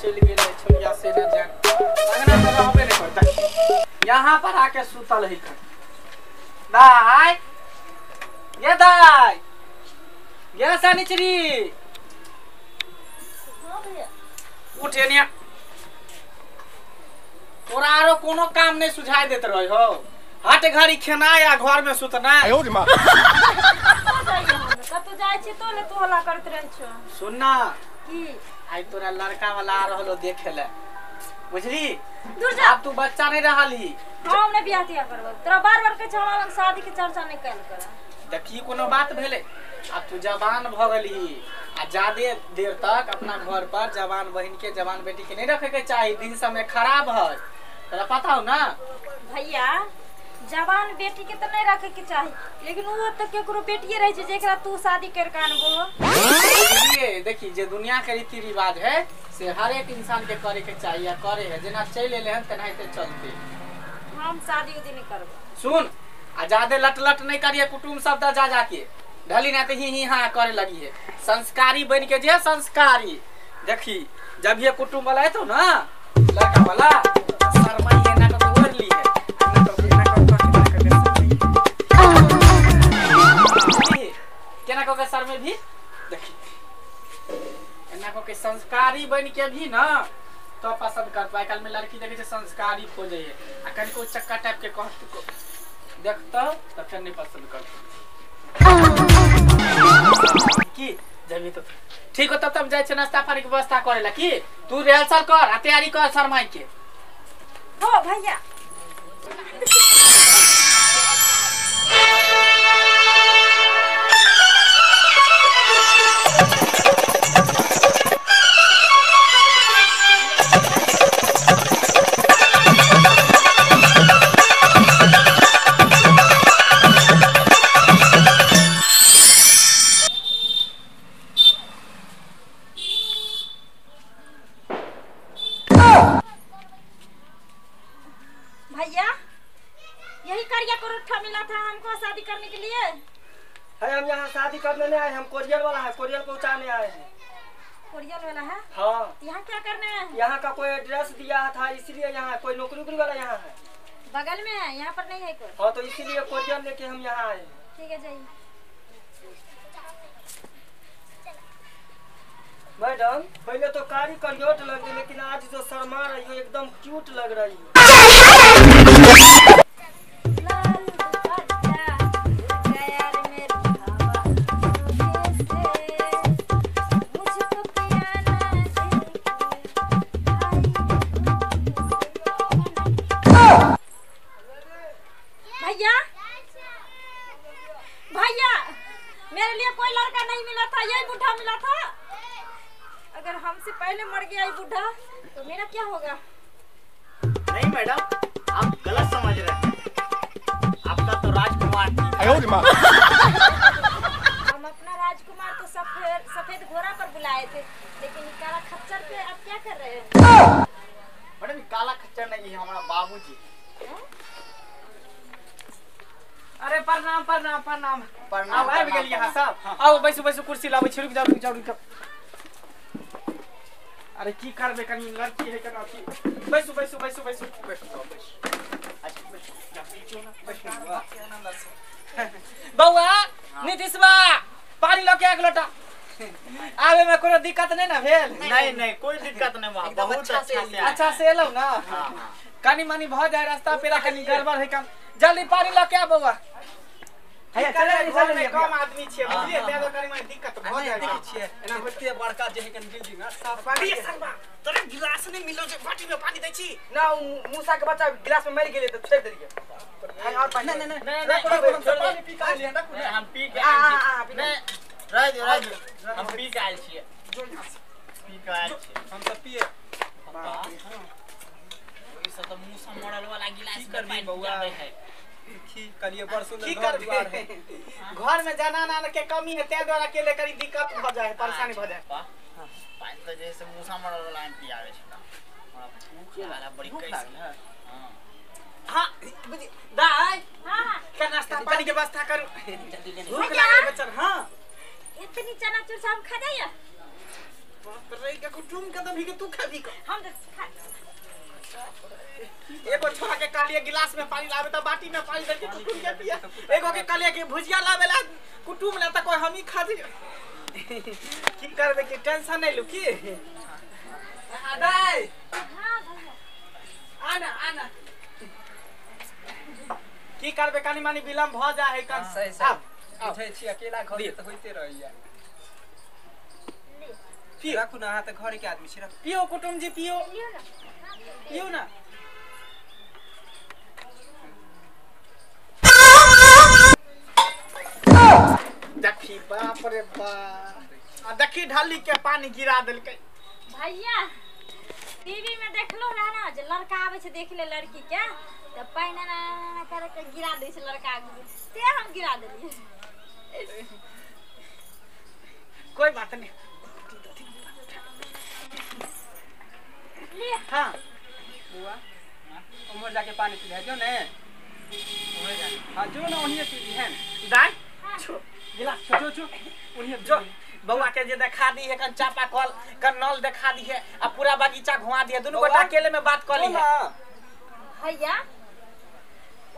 चल गेल छोलिया से न जान अगना तो रहबे नहीं करता यहाँ पर आके सुतल है कर दाई ये दाई ये सनिचरी हां भैया उठे ने तोरा आरो कोनो काम नहीं सुझाई देत रही हो हट घड़ी खेना या घर में सुतना आयो रे मां कतो जाय छी तो ले तो हला करत रह छ सुनना की आई तोरा लड़का वाला आ रहलो देखे ले बुझली दूर जा अब तू बच्चा नहीं रहली हम ने बियाह तिया करब तोरा बार-बार के छवा लग शादी के चर्चा नहीं कैल कर देखी कोनो बात भेले अब तू जवान भ गेली आ ज्यादा देर तक अपना घर पर जवान बहन के जवान बेटी के नहीं रखे के चाहिए दिन समय खराब है तोरा पता हो ना भैया जवान बेटी के तो नहीं रखे के चाहिए लेकिन वो तो केकरो बेटिए रहे छै जेकरा तू शादी कर के अनबो बुझलिए देखी जे दुनिया के रीति रिवाज है से हर एक इंसान के करे के चाहिए करे है जेना चल एले हन तेनाहिते चलते हम शादी उदी नहीं करब सुन आ ज्यादा लट लट नहीं करिए कुटुंब सब दा जा के ढली ना तो ही हाँ करे लगी है संस्कारी बन के जे संस्कारी देखी जब ये कुटुंब वाला है तो ना लड़का वाला शर्माइए ना तो ओढ़ ली है ना तो केना को के सर में भी देखी एना को के संस्कारी बन के भी ना तो पसंद कर पाए कल में लड़की देखे संस्कारी खोजे है आ कहीं को चक्का टाइप के कह को देखता तो फिर नहीं पसंद करता की जब तो ठीक हो तब जाए नाश्ता पानी की व्यवस्था करेला की तू रिहर्सल कर आ तैयारी कर शर्माई के हो भैया भैया यही करिया कोरठा मिला था हमको शादी करने के लिए है हम यहाँ शादी करने नहीं आए हम कोरियर वाला है कोरियर पहुँचाने आए हैं कोरियल वाला है हाँ यहाँ क्या करने हैं यहाँ का कोई एड्रेस दिया था इसलिए यहाँ कोई नौकरी उकरी वाला यहाँ है बगल में है यहाँ पर नहीं है कोई हाँ तो इसीलिए कोरियर लेके हम यहाँ आए ठीक है जाइए मैडम पहले तो कारी करियोट लग रही लेकिन आज जो शर्मा रही हो एकदम क्यूट लग रही हो भैया भैया मेरे लिए कोई लड़का नहीं मिला था यही बूढ़ा मिला था अगर हमसे पहले मर गया ये बूढ़ा तो मेरा क्या होगा नहीं मैडम आप गलत समझ रहे हैं आपका तो राजकुमार आयो रे मां हम अपना राजकुमार तो सफेद घोड़ा पर बुलाए थे लेकिन काला खच्चर पे आप क्या कर रहे हैं मैडम काला खच्चर नहीं है हमारा बाबूजी अरे प्रणाम प्रणाम प्रणाम प्रणाम आबि गेल यहाँ सब आओ बैसू बैसू कुर्सी लाबै छी रुक जाओ रुक जाओ रुक जाओ अरे की करबे कनी लड़की है कना की बैसू बैसू बैसू बैसू बैसू अच्छा बैसू बौआ नीतीशवा पानी ल के एक लोटा आवे में कोनो दिक्कत नहीं ना भेल नहीं नहीं कोई दिक्कत नहीं वहां बहुत अच्छा से एलो ना कनी मनी भ जाए रास्ता पेरा कनी गड़बड़ है काम जल्दी पानी ल के आ बौआ है चले कम आदमी छिए बुझलिए ते तो कनी मनी दिक्कत भ जाए देखै छिए एना होते बड़का जे है कनी बिल्डिंग ना साफ पानी सरबा तोरे गिलास नहीं मिलो जे बाटी में पानी दै छी ना मूसा के बच्चा गिलास में मर गेले तो छोड़ देलिए और पानी नहीं पानी पी का लिया ना हम पी के आए छी नहीं रह दे हम पी के आए छी पी के आए छी हम सब पिए इस तो मूसा मॉडल वाला गिलास कर दी बौआ है की करिए बड़ सुंदर घर द्वार है घर में जनाना के कमी है ते द्वारा के लेकर दिक्कत भ जाए परेशानी भ जाए पानी तो जैसे मूसा मॉडल वाला हम पी आवे छी हमरा भूख लागल बड़ी कैसी हां हां बुझी दाई हां का नाश्ता पानी के व्यवस्था करू जल्दी ले भूख लागल बच्चा हां इतनी चनाचूर सब खा जाइए रे के कुटुम के तो भी के तू खाबी को हम तो खा एगो छोरा के कालिए गिलास में पानी लावे त बाटी में पानी दे के कुटुम के पिया एगो के कालिए के भुजिया लावेला कुटुम ला त कोई हम ही खा दी की करबे के टेंशन नहीं लू की आदाई हां भैया आना आना की करबे कानी मानी विलंब भ जा है कन सही सही उठै छी अकेला घर त होइते रहैया पी राखू ना हां त घर के आदमी छी पियो कुटुम जी पियो लियो ना पियो ना देखी बाप रे बाप आ देखी ढाली के पानी गिरा देलकै भैया टीवी में देखलो रहा ना जे लड़का आवे छै देख ले लड़की के त पहिने ना करे के गिरा दै छै लड़का के ते हम गिरा देलिए कोई बात नहीं ले हां बुआ उमर जाके पानी पी ले जो ने हां जो ना ओहिए पी है दाई छो गिलास छो छो उन्हें जो बउआ के जे देखा दी है कन चापा कल कन नल देखा दी है आ पूरा बगीचा घुमा दी है दोनों गोटा अकेले में बात कर ली है भैया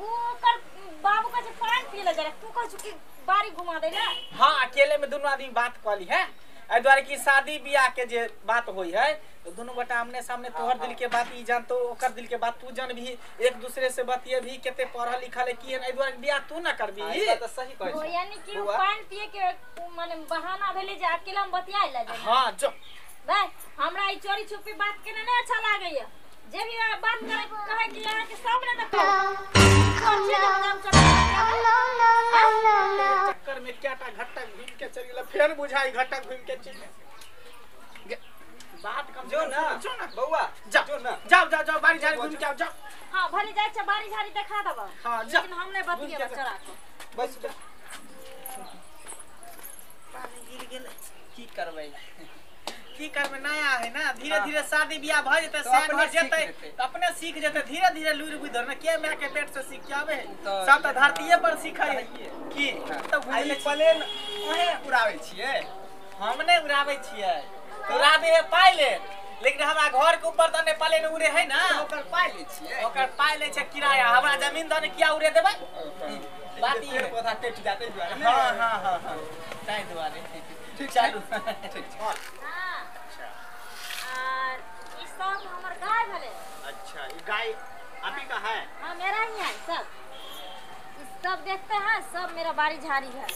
ओ कर बाबू का जे पानी पी ले जरा तू कह कि बारी घुमा दे ले हां अकेले में दोनों आदमी बात कर ली है ए द्वारे की शादी बियाह के जे बात होई है तो दोनों गोटा आमने सामने तोहर दिल के बात ई जान तो ओकर दिल के बात तू जान भी एक दूसरे से बतिए भी केते पढ़ल लिखल है की ए द्वारे बियाह तू ना करबी ई त सही कहै हो छी यानी कि वो पानी पिए के माने बहाना भेले जे अकेला में बतियाइ ले जाए हां जो भाई हमरा ई चोरी छुपी बात केना नहीं अच्छा लागैया जे भी बात करे कहे कि यहाँ के सामने न चक्कर में क्या घट्टा घूम के चल गेला फिर बुझाई घट्टा घूम के चल बात कम जो ना बउआ जाओ जो ना जाओ जाओ जाओ बारी झाड़ी घूम के आओ जाओ हां भले जाय छ बारी झाड़ी देखा दबा हां जा लेकिन हमने बतिया चढ़ा के बस पानी गिर गेल की करबै की करबे नया है ना धीरे धीरे शादी बियाह भ जेते तो सेट अपने हो जेते सीख जेतै। तो अपने सीख जेते धीरे धीरे लूर बुधर ना के मैं के पेट से सीख के आवे तो सब तो धरतीये पर सीखै है की तो आइले प्लेन ओहे उड़ाबै छियै हम नहीं उड़ावे छियै उड़ावे है पायलट लेकिन हमरा घर के ऊपर तने प्लेन उड़े है ना ओकर पाइ ले छियै ओकर पाय ले छै किराया हमरा जमीन दने किया उड़े देबै बात ई पेड़ है पौधा कटि जाते दुआरे हां हां हां हां ताई दुआरे ठीक चालू ठीक छै हां और ई सब हमर गाय भले अच्छा ये गाय आप ही का है हां मेरा ही है सब इस सब देखते हैं सब मेरा बारी झाड़ी है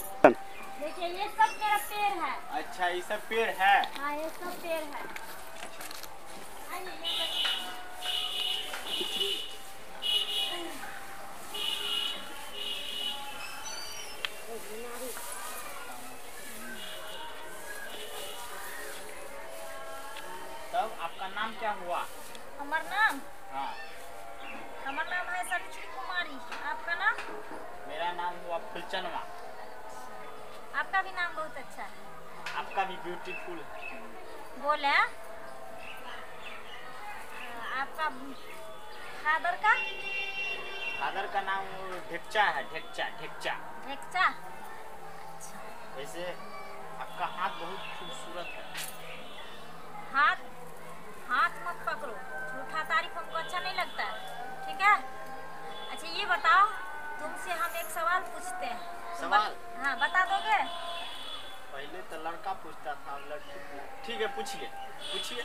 देखिए ये सब मेरा पेड़ है अच्छा ये सब पेड़ है हाँ ये सब पेड़ है आइए तब आपका नाम क्या हुआ हमारा नाम हाँ हमारा नाम है सरिता कुमारी आपका नाम मेरा नाम हुआ फुलचनवा आपका भी नाम बहुत अच्छा है आपका भी ब्यूटीफुल बोले आपका फादर का फादर का नाम ढेकचा है ढेकचा ढेकचा ढेकचा वैसे आपका हाथ बहुत खूबसूरत है हाथ हाथ मत पकड़ो झूठा तारीफ हमको अच्छा नहीं लगता है ठीक है अच्छा ये बताओ तुमसे हम एक सवाल पूछते हैं सवाल हाँ बता दोगे पहले तो लड़का पूछता था अब लड़की ठीक है पूछिए पूछिए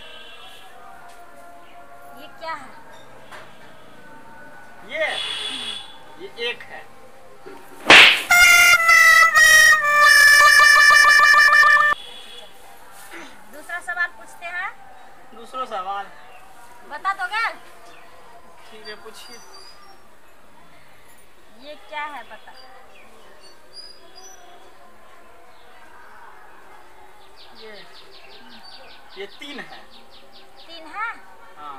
ये क्या है ये एक है दूसरा सवाल पूछते हैं दूसरा सवाल बता दोगे ठीक है पूछिए ये क्या है बता ये तीन है तीन है हाँ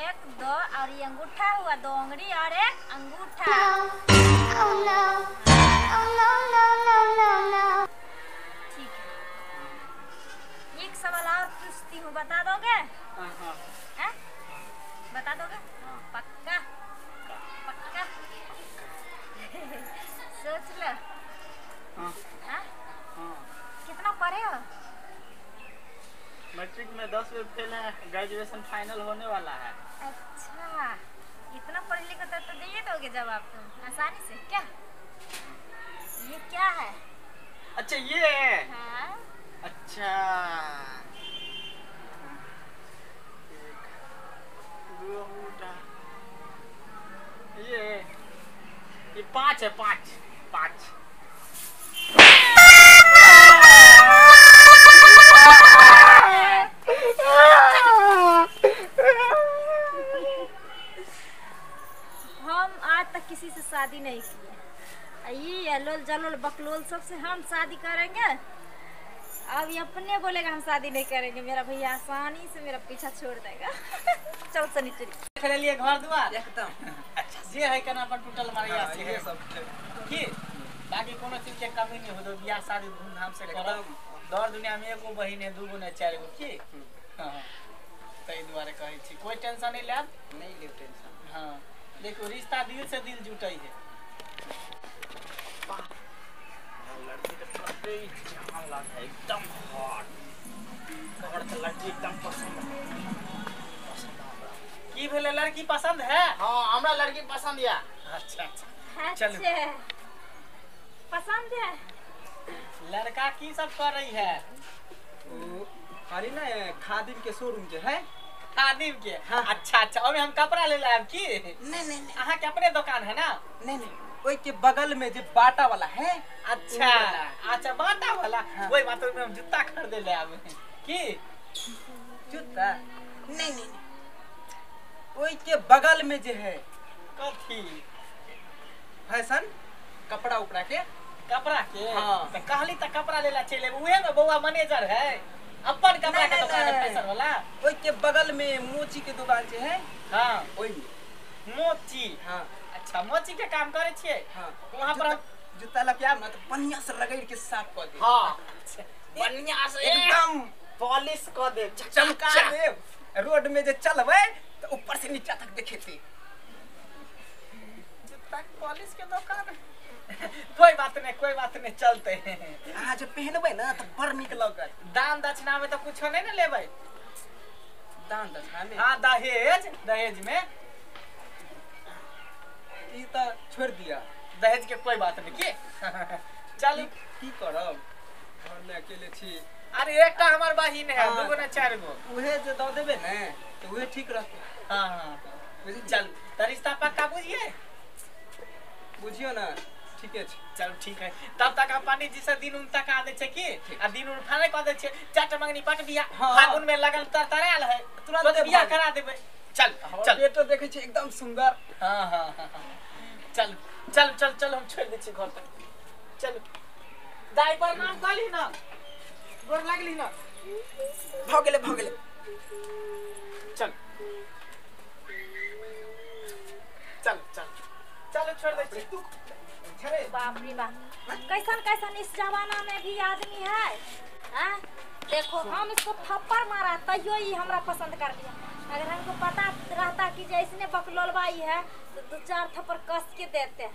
एक दो और ये अंगूठा हुआ दो उंगली और एक अंगूठा ठीक है एक सवाल और पूछती हूँ बता दोगे हैं? बता दोगे पक्का पक्का सोच लो हाँ हाँ? हाँ कितना पढ़े हो? मैट्रिक में 10 में फेल है, ग्रेजुएशन फाइनल होने वाला है। अच्छा, इतना पढ़े लिखे तो दे दोगे जवाब तुम आसानी से क्या? ये क्या है? अच्छा ये है। हाँ? अच्छा 1 2 ये 5 है, 5 हम आज तक किसी से शादी नहीं किए। ये अलोल जलोल बकलोल सबसे हम शादी करेंगे। अब ये अपने बोलेगा हम शादी नहीं करेंगे, मेरा भैया आसानी से मेरा पीछा छोड़ देगा। चल सनीचुरी खेले लिए घर दुआर एकदम अच्छा जे है केना पर टूटल मारिया से ये सब की बाकी कोनो चीज के कमी नहीं हो। बियाह शादी धूमधाम से करब। दौर दुनिया में एगो बहिन है, दूगो ने, 4 गो की। हां तै दुआरे कहै छी कोई टेंशन नहीं लेब। नहीं ले टेंशन। हां देखो रिश्ता दिल से दिल जुटै है। लड़की तो पते ही जान लगा है, एकदम हॉट कवर तो लड़की एकदम पसंद की भेले लड़की पसंद है? हाँ हमरा लड़की पसंद है। अच्छा अच्छा चलो। पसंद है। लड़का की सब कर रही है? खाली ना खादिम के शोरूम जे है। खादिम के? हाँ। अच्छा ओमे हम कपड़ा ले लाब की? नहीं अहाँ के अपने दुकान है ना? नहीं ओई के बगल में जो बाटा वाला है। अच्छा बाटा वाला। हाँ। वही बात में हम जूता खरीदे ले आवे की? जूता नहीं ओई के बगल में जो है कथी? फैशन कपड़ा उपड़ा के। कपड़ा के? हाँ। तो कहली त कपड़ा लेला चले उहे में बउआ मैनेजर है अपन कपड़ा के दुकान है फैशन वाला। ओई के बगल में मोची के दुकान जे है। हां ओई में मोची। हाँ अच्छा मोची के काम करे छिए? हाँ वहां पर जूता लगे ना तो बढ़िया से रगड़ के साफ कर दे। हां बढ़िया से एकदम पॉलिश कर दे, चमका दे। रोड में जे चलबे तो ऊपर से नीचे तक देखे थे। जूता पॉलिश के दुकान कोई बात नहीं चलते हैं। आज पहनबे ना तो बड़ निक लगत। दान दक्षिणा में तो कुछ नहीं ना लेबै? दान दक्षिणा में हाँ दहेज में ई तो छोड़ दिया। दहेज के कोई बात नहीं की। चल की करब घर में अकेले छी। अरे एकटा हमार बहिन है, हाँ। दूगो ना 4 गो। उहे जे दे देबे ना तो उहे ठीक रहते। हाँ चल तो रिश्ता पक्का बुझिए? बुझियो ना ठीके छै। चल ठीक है तब तक हम पंडित जी से दिन उन तक आ दे छे की आ दिन उन फाइनल कर दे छे। 4 मंगनी पट बियाह हाँ। फागुन में लगन तरतरायल है, तुरंत बियाह करा देबे। चल बेटो देखे छै एकदम सुंदर। हाँ चल हम छोड़ दे छी घर तक। चल दाई पर नाम कहली ना, गोर लागली ना। भ गेले चल छोड़ दे छी। बाप रे बाप, कैसन इस जमाना में भी आदमी है। हाँ? देखो हम इसको थप्पड़ मारा तैयो ही हमरा पसंद कर लिया। अगर हमको पता रहता कि जैसने बकलोलबाई है तो 2-4 थप्पड़ कस के देते।